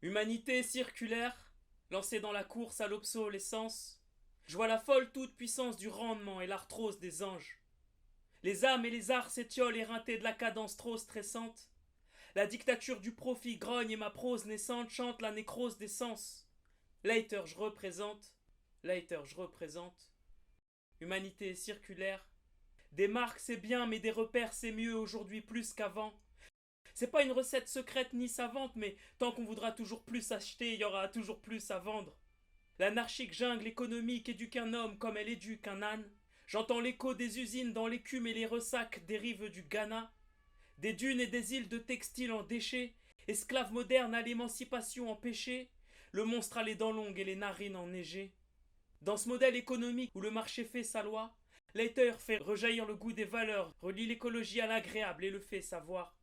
Humanité circulaire, lancée dans la course à l'obsolescence, je vois la folle toute-puissance du rendement et l'arthrose des anges. Les âmes et les arts s'étiolent éreintés de la cadence trop stressante. La dictature du profit grogne et ma prose naissante chante la nécrose des sens. Later, je représente. Later, je représente. Humanité circulaire. Des marques, c'est bien, mais des repères, c'est mieux aujourd'hui plus qu'avant. C'est pas une recette secrète ni savante, mais tant qu'on voudra toujours plus acheter, il y aura toujours plus à vendre. L'anarchique jungle économique éduque un homme comme elle éduque un âne. J'entends l'écho des usines dans l'écume et les ressacs des rives du Ghana. Des dunes et des îles de textiles en déchets, esclaves modernes à l'émancipation empêchée, le monstre a les dents longues et les narines enneigées. Dans ce modèle économique où le marché fait sa loi, Leiter fait rejaillir le goût des valeurs, relie l'écologie à l'agréable et le fait savoir.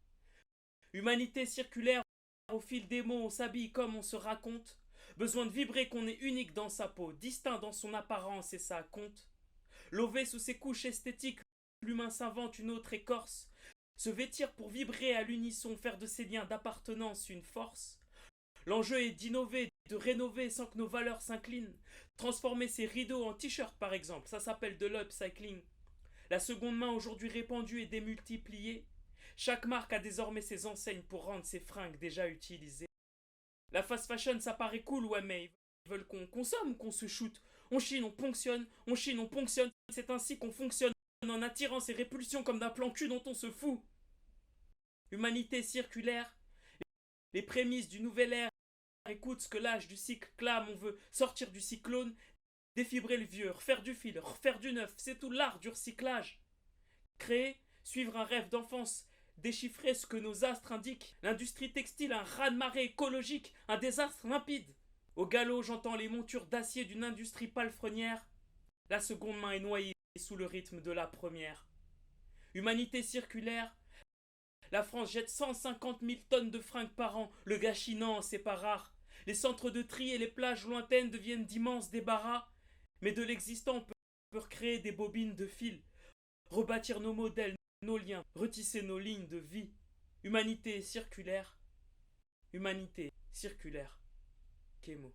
Humanité circulaire, au fil des mots on s'habille comme on se raconte, besoin de vibrer qu'on est unique dans sa peau, distinct dans son apparence et ça compte. Lové sous ses couches esthétiques, l'humain s'invente une autre écorce, se vêtir pour vibrer à l'unisson, faire de ses liens d'appartenance une force. L'enjeu est d'innover, de rénover sans que nos valeurs s'inclinent. Transformer ses rideaux en t-shirt par exemple, ça s'appelle de l'upcycling. La seconde main aujourd'hui répandue et démultipliée. Chaque marque a désormais ses enseignes pour rendre ses fringues déjà utilisées. La fast fashion ça paraît cool, ouais, mais ils veulent qu'on consomme ou qu'on se shoot. On chine, on ponctionne, on chine, on ponctionne. C'est ainsi qu'on fonctionne en attirant ces répulsions comme d'un plan cul dont on se fout. Humanité circulaire, les prémices du nouvel ère. Écoute ce que l'âge du cycle clame, on veut sortir du cyclone, défibrer le vieux, refaire du fil, refaire du neuf, c'est tout l'art du recyclage. Créer, suivre un rêve d'enfance, déchiffrer ce que nos astres indiquent, l'industrie textile, un raz-de-marée écologique, un désastre limpide. Au galop, j'entends les montures d'acier d'une industrie palefrenière. La seconde main est noyée sous le rythme de la première. Humanité circulaire, la France jette 150 000 tonnes de fringues par an. Le gâchis, non, c'est pas rare. Les centres de tri et les plages lointaines deviennent d'immenses débarras. Mais de l'existant, on peut recréer des bobines de fil, rebâtir nos modèles, nos liens, retisser nos lignes de vie. Humanité circulaire. Humanité circulaire. Kémo.